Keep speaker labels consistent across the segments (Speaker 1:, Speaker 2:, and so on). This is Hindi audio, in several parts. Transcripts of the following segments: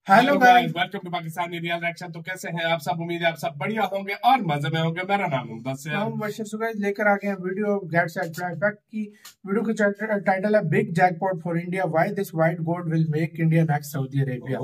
Speaker 1: Hello guys,
Speaker 2: welcome to Pakistani real reaction. तो कैसे हैं आप सब? उम्मीद है आप सब बढ़िया होंगे और मजे में होंगे। मेरा नाम है बस
Speaker 1: हम वर्षित गाइस लेकर आ गए हैं वीडियो गेट सेट फैक्ट की। वीडियो का टाइटल है big jackpot for India, why this white gold will make India next Saudi Arabia.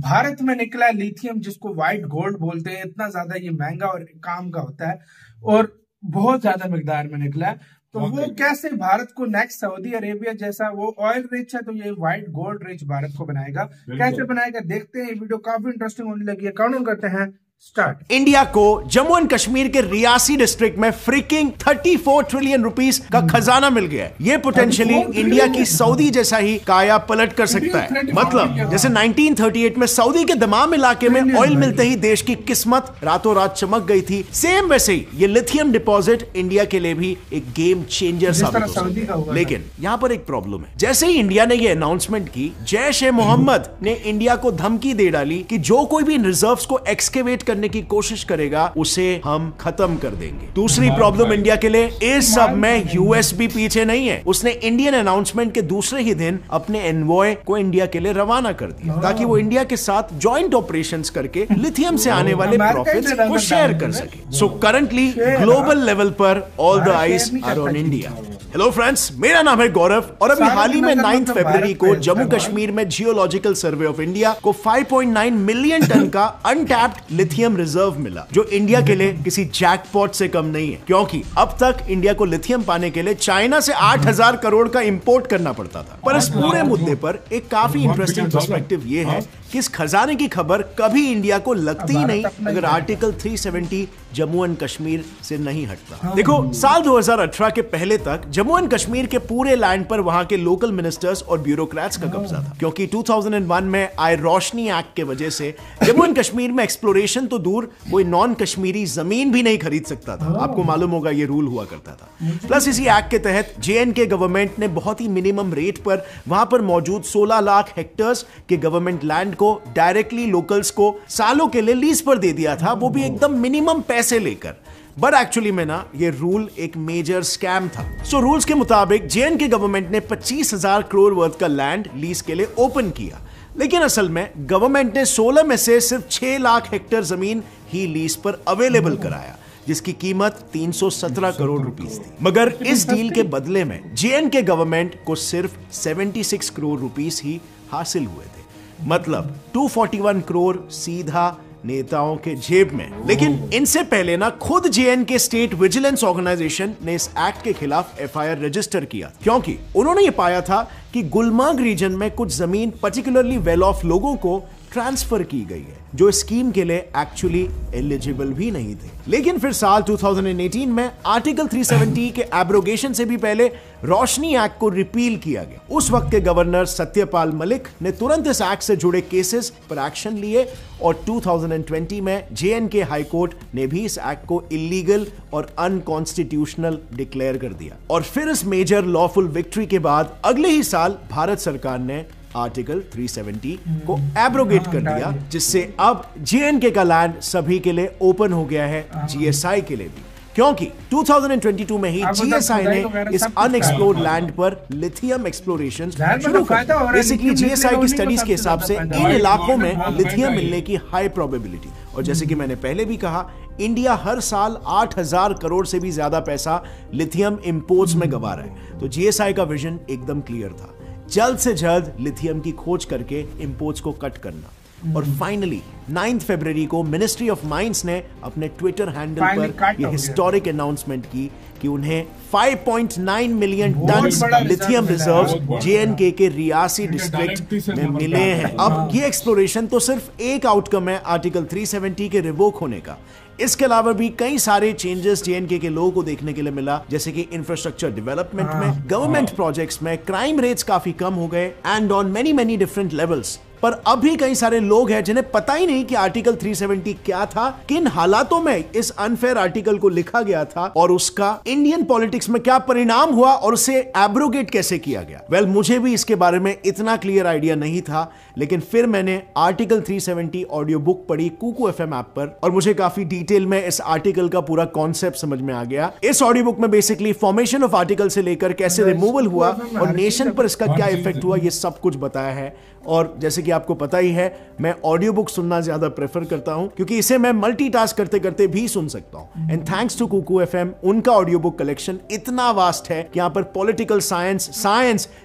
Speaker 1: Bharat में निकला लिथियम, जिसको व्हाइट गोल्ड बोलते हैं। इतना ज्यादा ये महंगा और काम का होता है और बहुत ज्यादा मिकदार में निकला है। तो वो कैसे भारत को नेक्स्ट सऊदी अरेबिया जैसा, वो ऑयल रिच है तो ये व्हाइट गोल्ड रिच भारत को बनाएगा। कैसे बनाएगा देखते हैं। ये वीडियो काफी इंटरेस्टिंग होने लगी है। काउंट करते हैं स्टार्ट।
Speaker 3: इंडिया को जम्मू एंड कश्मीर के रियासी डिस्ट्रिक्ट में फ्रीकिंग 34 ट्रिलियन रुपीस का खजाना मिल गया है। ये पोटेंशियली इंडिया की सऊदी जैसा ही काया पलट कर सकता है। मतलब जैसे 1938 में सऊदी के दमाम इलाके में ऑयल मिलते ही देश की किस्मत रातों रात चमक गई थी, सेम वैसे ही ये लिथियम डिपॉजिट इंडिया के लिए भी एक गेम चेंजर साबित हो सकता है। लेकिन यहाँ पर एक प्रॉब्लम है। जैसे ही इंडिया ने ये अनाउंसमेंट की, जैश ए मोहम्मद ने इंडिया को धमकी दे डाली कि जो कोई भी रिजर्व्स को एक्सकेवेट करने की कोशिश करेगा उसे हम खत्म कर देंगे। दूसरी प्रॉब्लम इंडिया के लिए, इस सब में यूएस भी पीछे नहीं है। उसने इंडियन अनाउंसमेंट के दूसरे ही दिन अपने एनवॉय को इंडिया के लिए रवाना कर दिया ताकि वो इंडिया के साथ जॉइंट ऑपरेशंस करके लिथियम से आने वाले प्रॉफिट्स को शेयर कर सके। सो करंटली ग्लोबल लेवल पर all the eyes are on India. Hello friends, मेरा नाम है गौरव और अभी हाल ही में 9 फरवरी को जम्मू कश्मीर में जियोलॉजिकल सर्वे ऑफ इंडिया को 5.9 मिलियन टन का अनटैप्ड लिथियम रिजर्व मिला, जो इंडिया के लिए किसी जैकपॉट से कम नहीं है, क्योंकि अब तक इंडिया को लिथियम पाने के लिए चाइना से 8,000 करोड़ का इंपोर्ट करना पड़ता था। पर इस पूरे मुद्दे पर एक काफी इंटरेस्टिंग पर्सपेक्टिव ये है कि इस खजाने की खबर कभी इंडिया को लगती ही नहीं अगर आर्टिकल 370 जम्मू एंड कश्मीर से नहीं हटता। देखो, साल 2018 के पहले तक जम्मू एंड कश्मीर के पूरे लैंड पर वहां के लोकल मिनिस्टर्स और ब्यूरोक्रेट्स का कब्जा था, क्योंकि 2001 में आए रोशनी एक्ट के वजह से जम्मू एंड कश्मीर में एक्सप्लोरेशन तो दूर, कोई नॉन कश्मीरी जमीन भी नहीं खरीद सकता था। आपको मालूम होगा ये रूल हुआ करता था। प्लस इसी एक्ट के तहत जेएनके गवर्नमेंट ने बहुत ही मिनिमम रेट पर वहां पर मौजूद 16 लाख हेक्टर्स के गवर्नमेंट लैंड को डायरेक्टली लोकल्स को सालों के लिए लीज पर दे दिया था, वो भी एकदम मिनिमम पैसे लेकर। बट एक्चुअली में ना, ये रूल एक मेजर स्कैम था। सो रूल्स के मुताबिक जेएनके गवर्नमेंट ने 25,000 करोड़ वर्थ का लैंड लीज के लिए ओपन किया, लेकिन असल में गवर्नमेंट ने 16 में से सिर्फ 6 लाख हेक्टेयर जमीन ही लीज पर अवेलेबल कराया, जिसकी कीमत 317 करोड़ रुपीस थी। मगर इस डील के बदले में जेएनके गवर्नमेंट को सिर्फ 76 करोड़ रुपीस ही हासिल हुए थे। मतलब 241 करोड़ सीधा नेताओं के जेब में। लेकिन इनसे पहले ना खुद जेएनके स्टेट विजिलेंस ऑर्गेनाइजेशन ने इस एक्ट के खिलाफ एफआईआर रजिस्टर किया, क्योंकि उन्होंने ये पाया था कि गुलमर्ग रीजन में कुछ जमीन पर्टिकुलरली वेल ऑफ लोगों को ट्रांसफर की गई है, जो स्कीम के लिए एक्चुअली एलिजिबल भी नहीं थे। लेकिन फिर साल 2018 में आर्टिकल 370 के एब्रोगेशन से भी पहले रोशनी एक्ट को रिपील किया गया। उस वक्त के गवर्नर सत्यपाल मलिक ने तुरंत इस एक्ट से जुड़े केसेस पर एक्शन लिए और 2020 में जेएनके हाई कोर्ट ने भी इस एक्ट को इलीगल और अनकॉन्स्टिट्यूशनल डिक्लेयर कर दिया। और फिर इस मेजर लॉफुल विक्ट्री के बाद अगले ही साल भारत सरकार ने आर्टिकल 370 को एब्रोगेट कर दिया, जिससे अब जेएनके का लैंड सभी के लिए ओपन हो गया है, जीएसआई के लिए भी, क्योंकि 2022 में ही जीएसआई ने इस अनएक्सप्लोर्ड लैंड पर लिथियम एक्सप्लोरेशन शुरू कर दिया। बेसिकली जीएसआई की स्टडीज के हिसाब से इन इलाकों में लिथियम मिलने की हाई प्रोबेबिलिटी। और जैसे कि मैंने पहले भी कहा, इंडिया हर साल 8,000 करोड़ से भी ज्यादा पैसा लिथियम इंपोर्ट्स में गंवा रहा है। तो जीएसआई का विजन एकदम क्लियर था, जल्द से जल्द लिथियम की खोज करके इंपोर्ट्स को कट करना। और फाइनली 9 फरवरी को मिनिस्ट्री ऑफ माइंस ने अपने ट्विटर हैंडल पर यह हिस्टोरिक अनाउंसमेंट की कि उन्हें 5.9 million ton lithium reserves J and K के रियासी डिस्ट्रिक्ट में मिले हैं। अब ये एक्सप्लोरेशन तो सिर्फ एक आउटकम है आर्टिकल 370 के रिवोक होने का। इसके अलावा भी कई सारे चेंजेस जेएनके के लोगों को देखने के लिए मिला, जैसे कि इंफ्रास्ट्रक्चर डेवलपमेंट में, गवर्नमेंट प्रोजेक्ट्स में, क्राइम रेट्स काफी कम हो गए and on many different levels. पर अभी कई सारे लोग हैं जिन्हें पता ही नहीं कि आर्टिकल 370 क्या था, किन हालातों में इस अनफेयर आर्टिकल को लिखा गया था और उसका इंडियन पॉलिटिक्स में क्या परिणाम हुआ और उसे एब्रोगेट कैसे किया गया। वेल, मुझे भी इसके बारे में इतना क्लियर आइडिया नहीं था, लेकिन फिर मैंने आर्टिकल 370 ऑडियो बुक पढ़ी कुकू एफएम ऐप पर और मुझे काफी डिटेल में इस आर्टिकल का पूरा कॉन्सेप्ट समझ में आ गया। इस ऑडियो बुक में बेसिकली फॉर्मेशन ऑफ आर्टिकल से लेकर कैसे रिमूवल हुआ और नेशन पर इसका क्या इफेक्ट हुआ, ये सब कुछ बताया है। और जैसे कि कि आपको पता ही है, मैं ऑडियो बुक सुनना ज्यादा प्रेफर करता हूं क्योंकि इसे मैं मल्टीटास्क करते करते भी सुन सकता हूं। And thanks to Kuku FM, उनका ऑडियो बुक कलेक्शन इतना वास्ट है कि यहां पर political science,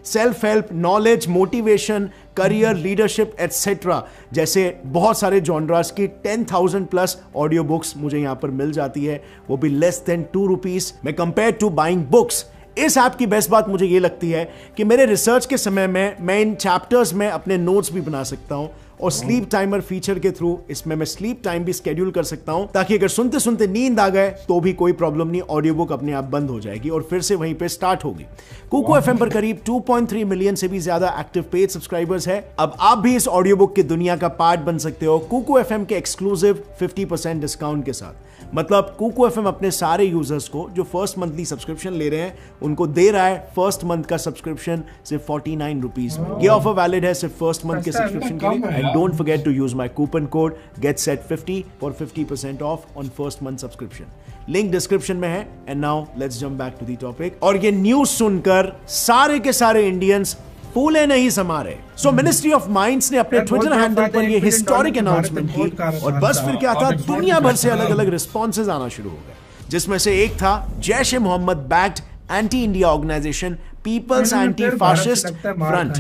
Speaker 3: self help, knowledge, motivation, career, leadership etcetera जैसे बहुत सारे जॉनरास की 10,000 प्लस ऑडियो बुक्स मुझे यहां पर मिल जाती है, वो भी लेस देन ₹2 में, कंपेयर टू बाइंग बुक्स। इस ऐप की बेस्ट बात मुझे ये लगती है कि मेरे रिसर्च के समय में मैं इन चैप्टर्स में अपने नोट्स भी बना सकता हूं और स्लीप टाइमर फीचर के थ्रू इसमें मैं स्लीप टाइम भी स्केड्यूल कर सकता हूं, ताकि अगर सुनते सुनते नींद आ गए तो भी कोई प्रॉब्लम नहीं, ऑडियो बुक अपने आप बंद हो जाएगी और फिर से वहीं पे स्टार्ट होगी। कुकू एफएम पर करीब 2.3 मिलियन से भी ज्यादा एक्टिव पेड सब्सक्राइबर्स है। अब आप भी इस ऑडियो बुक की दुनिया का पार्ट बन सकते हो कुकू एफएम के एक्सक्लूसिव 50% डिस्काउंट के साथ। मतलब कुकू एफएम अपने सारे यूजर्स को जो फर्स्ट मंथली सब्सक्रिप्शन ले रहे हैं उनको दे रहा है फर्स्ट मंथ का सब्सक्रिप्शन सिर्फ ₹49 में। ये ऑफर वैलिड है सिर्फ फर्स्ट मंथ के सब्सक्रिप्शन के लिए। And don't forget to use my coupon code GetSet50 for 50% off on first month subscription. Link description में है। And now let's jump back to the topic. और ये न्यूज सुनकर सारे के सारे इंडियंस फूले नहीं समा रहे। सो मिनिस्ट्री ऑफ माइंड्स ने अपने ट्विटर हैंडल पर ये हिस्टोरिक अनाउंसमेंट की और बस फिर क्या था, दुनिया भर से अलग अलग रिस्पॉन्सेज आना शुरू हो गए, जिसमें से एक था Jaish e Mohammed backed anti India organisation people's anti fascist front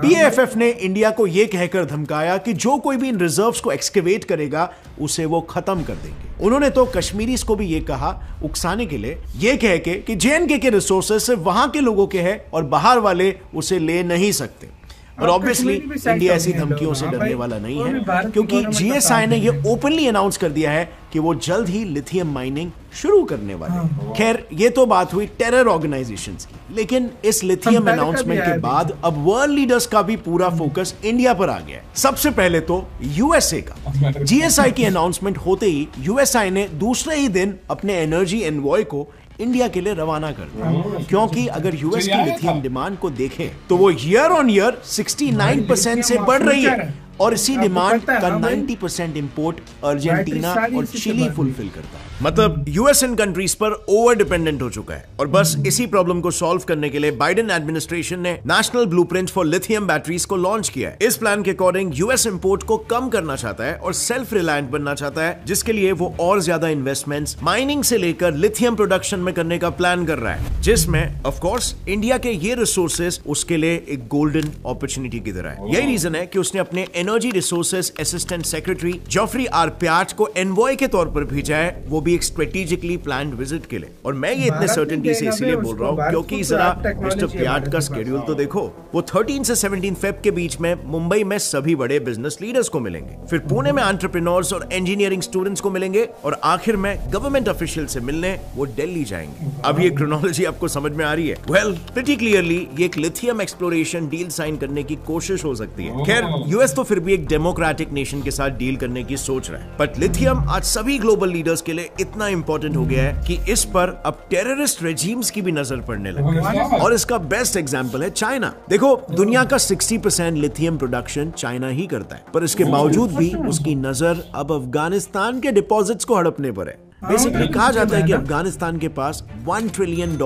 Speaker 3: PAFF ने इंडिया को यह कहकर धमकाया कि जो कोई भी इन रिजर्व्स को एक्सकेवेट करेगा उसे वो खत्म कर देंगे। उन्होंने तो कश्मीरीज को भी ये कहा उकसाने के लिए, ये कह के कि JNK के रिसोर्सेज सिर्फ वहां के लोगों के हैं और बाहर वाले उसे ले नहीं सकते। और ऑब्वियसली इंडिया ऐसी धमकियों से डरने वाला नहीं है, क्योंकि GSI ने ये ओपनली अनाउंस कर दिया है कि वो जल्द ही लिथियम माइनिंग शुरू करने वाले हैं। खैर, ये तो बात हुई टेरर ऑर्गेनाइजेशंस की, लेकिन इस लिथियम अनाउंसमेंट के बाद अब वर्ल्ड लीडर्स का भी पूरा फोकस इंडिया पर आ गया है। सबसे पहले तो USA का। GSI की अनाउंसमेंट होते ही USA ने दूसरे ही दिन अपने एनर्जी एनवॉय को इंडिया के लिए रवाना कर दिया, क्योंकि अगर यूएस की लिथियम डिमांड को देखें तो वो ईयर ऑन ईयर 69% से बढ़ रही है और इसी डिमांड का 90% इंपोर्ट अर्जेंटीना और चिली फुलफिल करता है। मतलब यूएस इन कंट्रीज पर ओवर डिपेंडेंट हो चुका है और बस इसी प्रॉब्लम को सॉल्व करने के लिए बाइडेन एडमिनिस्ट्रेशन ने national blueprint for lithium batteries को लॉन्च किया है। इस प्लान के अकॉर्डिंग यूएस इंपोर्ट को कम करना चाहता है और सेल्फ रिलायंट बनना चाहता है, जिसके लिए वो और ज्यादा इन्वेस्टमेंट्स माइनिंग से लेकर लिथियम प्रोडक्शन में करने का प्लान कर रहा है, जिसमें ऑफ कोर्स इंडिया के ये रिसोर्सेज उसके लिए एक गोल्डन अपॉर्चुनिटी की तरह है। यही रीजन है कि उसने अपने energy resources assistant secretary Geoffrey R Pyatt को एनवॉय के तौर पर भेजा है, वो भी एक स्ट्रेटेजिकली प्लान्ड विजिट के लिए। और मैं ये इतने सर्टेनिटी से इसलिए बोल रहा हूँ क्योंकि जरा मिस्टर प्याट का शेड्यूल तो देखो। वो 13 से 17 फेब के बीच में मुंबई में सभी बड़े बिजनेस लीडर्स को मिलेंगे, फिर पुणे में एंटरप्रेन्योर्स और इंजीनियरिंग स्टूडेंट्स को मिलेंगे और आखिर में गवर्नमेंट ऑफिशियल से मिलने वो दिल्ली जाएंगे। अब ये क्रोनोलॉजी आपको समझ में आ रही है? वेल, प्रीटी क्लियरली ये एक लिथियम एक्सप्लोरेशन डील साइन करने की कोशिश हो सकती है। खैर, यूएस तो फिर भी एक डेमोक्रेटिक नेशन के साथ डील करने की सोच रहा है, बट लिथियम आज सभी ग्लोबल लीडर्स के लिए इतना इंपॉर्टेंट हो गया है कि इस पर अब टेररिस्ट रेजिम्स की भी नजर पड़ने लगी है। और इसका बेस्ट एग्जांपल है चाइना। देखो, दुनिया का 60% लिथियम प्रोडक्शन चाइना ही करता है, पर इसके बावजूद भी उसकी नजर अब अफगानिस्तान के डिपॉजिट्स को हड़पने पर है। बेसिकली कहा जाता है कि अफगानिस्तान के पास $1 ट्रिलियन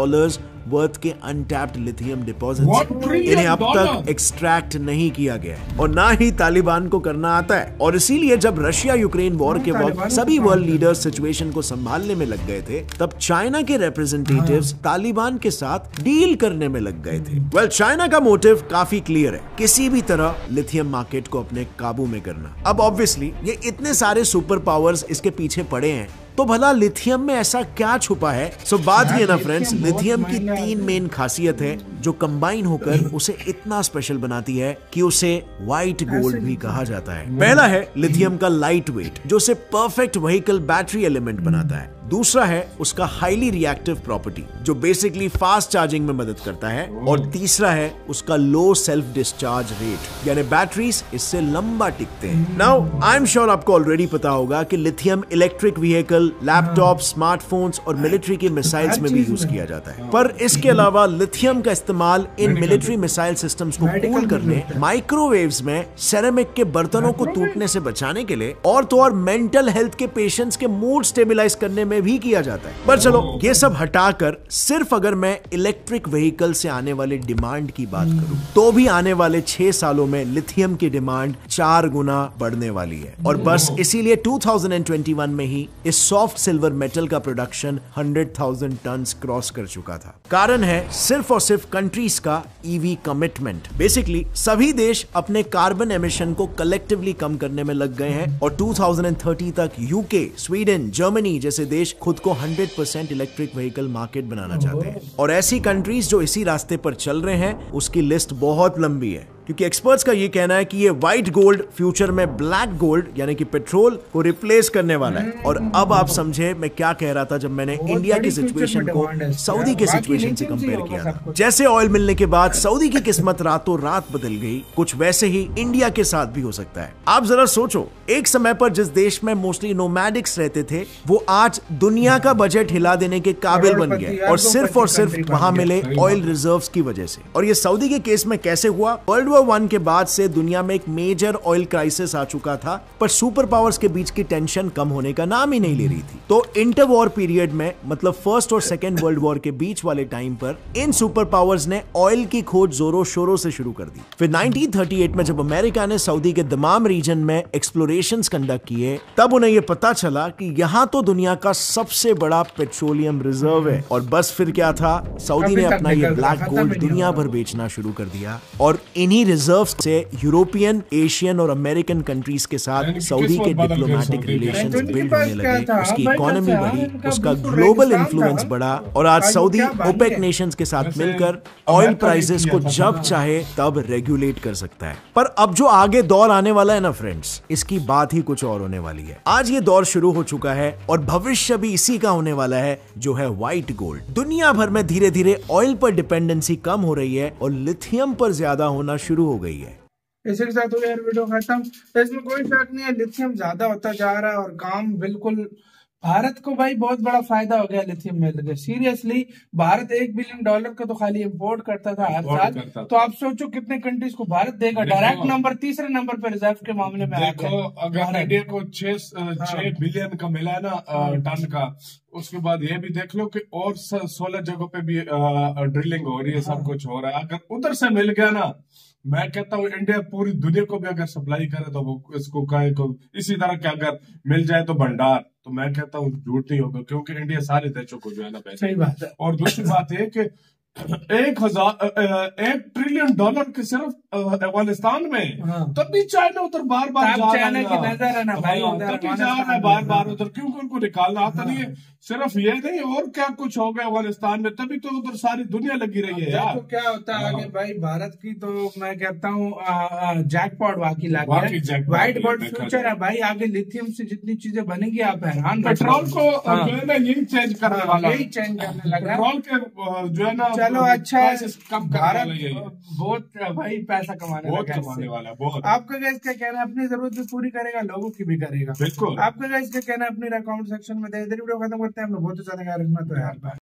Speaker 3: वर्थ के अनटैप्ड लिथियम डिपॉजिट्स, इन्हें अब तक एक्सट्रैक्ट नहीं किया गया और ना ही तालिबान को करना आता है। और इसीलिए जब रशिया यूक्रेन वॉर के वक्त सभी वर्ल्ड लीडर्स सिचुएशन को संभालने में लग गए थे, तब चाइना के रिप्रेजेंटेटिव्स तालिबान के साथ डील करने में लग गए थे। वेल, चाइना का मोटिव काफी क्लियर है, किसी भी तरह लिथियम मार्केट को अपने काबू में करना। अब ऑब्वियसली ये इतने सारे सुपर पावर्स इसके पीछे पड़े हैं, तो भला लिथियम में ऐसा क्या छुपा है? सो बात ये ना फ्रेंड्स, लिथियम की 3 मेन खासियत है जो कंबाइन होकर उसे इतना स्पेशल बनाती है कि उसे व्हाइट गोल्ड भी कहा जाता है। पहला है लिथियम का लाइट वेट, जो उसे परफेक्ट व्हीकल बैटरी एलिमेंट बनाता है। दूसरा है उसका हाईली रिएक्टिव प्रॉपर्टी, जो बेसिकली फास्ट चार्जिंग में मदद करता है। और तीसरा है उसका लो सेल्फ डिस्चार्ज रेट, यानी बैटरीज इससे लंबा टिकते हैं। नाउ आई एम श्योर आपको ऑलरेडी पता होगा कि lithium electric vehicle, laptop, smartphones और मिलिट्री के मिसाइल्स में भी यूज किया जाता है। पर इसके अलावा लिथियम का इस्तेमाल इन मिलिट्री मिसाइल सिस्टम्स को कूल करने, माइक्रोवेव्स में सेरेमिक के बर्तनों को टूटने से बचाने के लिए, और तो और मेंटल हेल्थ के पेशेंट्स के मूड स्टेबलाइज करने में में भी किया जाता है। पर चलो ये सब हटाकर सिर्फ अगर मैं इलेक्ट्रिक व्हीकल से आने वाले डिमांड की बात करूं तो भी आने वाले 6 सालों में लिथियम की डिमांड 4 गुना बढ़ने वाली है। और बस इसीलिए 2021 में ही इस सॉफ्ट सिल्वर मेटल का प्रोडक्शन 100,000 टन क्रॉस कर चुका था। कारण है सिर्फ और सिर्फ कंट्रीज का ईवी कमिटमेंट। बेसिकली सभी देश अपने कार्बन एमिशन को कलेक्टिवली कम करने में लग गए हैं और 2030 तक यूके, स्वीडन, जर्मनी जैसे देश खुद को 100% इलेक्ट्रिक व्हीकल मार्केट बनाना चाहते हैं। और ऐसी कंट्रीज जो इसी रास्ते पर चल रहे हैं उसकी लिस्ट बहुत लंबी है, क्योंकि एक्सपर्ट्स का ये कहना है कि ये व्हाइट गोल्ड फ्यूचर में ब्लैक गोल्ड यानी कि पेट्रोल को रिप्लेस करने वाला है। और अब आप समझे मैं क्या कह रहा था जब मैंने इंडिया की सिचुएशन को सऊदी के सिचुएशन से कंपेयर किया था। जैसे ऑयल मिलने के बाद सऊदी की किस्मत रातों रात बदल गई, कुछ वैसे ही इंडिया के साथ भी हो सकता है। आप जरा सोचो, एक समय पर जिस देश में मोस्टली नोमैडिक्स रहते थे वो आज दुनिया का बजट हिला देने के काबिल बन गए, और सिर्फ वहां मिले ऑयल रिजर्व्स की वजह से। और ये सऊदी के केस में कैसे हुआ? वर्ल्ड वॉर 1 के बाद से दुनिया में एक मेजर ऑयल क्राइसिस आ चुका था, पर सुपर पावर्स के बीच की टेंशन कम होने का नाम ही नहीं ले रही थी। तो इंटर वॉर पीरियड में, मतलब फर्स्ट और सेकेंड वर्ल्ड वॉर के बीच वाले टाइम पर इन सुपर पावर्स ने ऑयल की खोज जोरों शोरों से शुरू कर दी। फिर 1938 में जब अमेरिका ने सऊदी के दमाम रीजन में एक्सप्लोरेशंस कंडक्ट किए, तब उन्हें यह पता चला कि यहाँ तो दुनिया का सबसे बड़ा पेट्रोलियम रिजर्व है। और बस फिर क्या था, सऊदी ने अपना ये ब्लैक गोल्ड दुनिया भर बेचना शुरू कर दिया। और इन्हीं रिजर्व से यूरोपियन, एशियन और अमेरिकन कंट्रीज के साथ सऊदी के डिप्लोमेटिक रिलेशंस बिल्ड होने लगे, उसकी इकोनॉमी बढ़ी, उसका ग्लोबल इन्फ्लुएंस बढ़ा, और आज सऊदी ओपेक नेशंस के साथ मिलकर ऑयल प्राइसेस को जब चाहे तब रेगुलेट कर सकता है। पर अब जो आगे दौर आने वाला है ना फ्रेंड्स, इसकी बात ही कुछ और होने वाली है। आज ये दौर शुरू हो चुका है और भविष्य भी इसी का होने वाला है, जो है व्हाइट गोल्ड। दुनिया भर में धीरे धीरे ऑयल पर डिपेंडेंसी कम हो रही है और लिथियम पर ज्यादा होना शुरू हो गई है।
Speaker 1: इसी के साथ हो यार वीडियो खत्म। तो इसमें कोई शक नहीं है, लिथियम ज्यादा होता जा रहा है और काम बिल्कुल भारत को भाई बहुत बड़ा फायदा हो गया लिथियम मिल गया। सीरियसली भारत $1 बिलियन का तो खाली इंपोर्ट करता था हर साल। तो आप सोचो कितने कंट्रीज को भारत देगा। डायरेक्ट नंबर, तीसरे नंबर पर रिजर्व के मामले में
Speaker 2: देखो, अगर इंडिया को 6 बिलियन का मिला ना टन का, उसके बाद ये भी देख लो कि और 16 जगहों पे भी ड्रिलिंग हो रही है, सब कुछ हो रहा है। अगर उधर से मिल गया ना, मैं कहता हूँ इंडिया पूरी दुनिया को भी अगर सप्लाई करे तो वो इसको कहे को इसी तरह के अगर मिल जाए तो भंडार, तो मैं कहता हूँ झूठ नहीं होगा, क्योंकि इंडिया सारे देशों को जो है ना पैसे।
Speaker 1: सही बात है।
Speaker 2: और दूसरी बात है कि $1 ट्रिलियन के सिर्फ अफगानिस्तान में, तब भी चाइना उधर बार बार जा रहा है, बार बार उधर, क्योंकि उनको निकालना आता नहीं है। सिर्फ ये नहीं, और क्या कुछ हो गया अफगानिस्तान में, तभी तो उधर सारी दुनिया लगी रही है यार।
Speaker 1: तो क्या होता है आगे भाई, भारत की तो मैं कहता हूँ जैकपॉट वाकी लग गया। व्हाइट गोल्ड फ्यूचर है भाई, आगे लिथियम से जितनी चीजें बनेगी आप हैरान।
Speaker 2: पेट्रोल को जो है ना यही चेंज करने वाला,
Speaker 1: यही चेंज करने लगा
Speaker 2: पेट्रोल के जो है ना।
Speaker 1: चलो अच्छा है,
Speaker 2: कम
Speaker 1: भारत बहुत भाई पैसा कमाने
Speaker 2: वाला है बहुत।
Speaker 1: आपका गैस क्या कहना है? अपनी जरूरत भी पूरी करेगा, लोगों की भी करेगा।
Speaker 2: बिल्कुल।
Speaker 1: आपका गैस क्या कहना है? अपने कमेंट सेक्शन में दे। वीडियो खत्म करते हैं हम लोग। बहुत ज्यादा ख्याल रखना तो यार।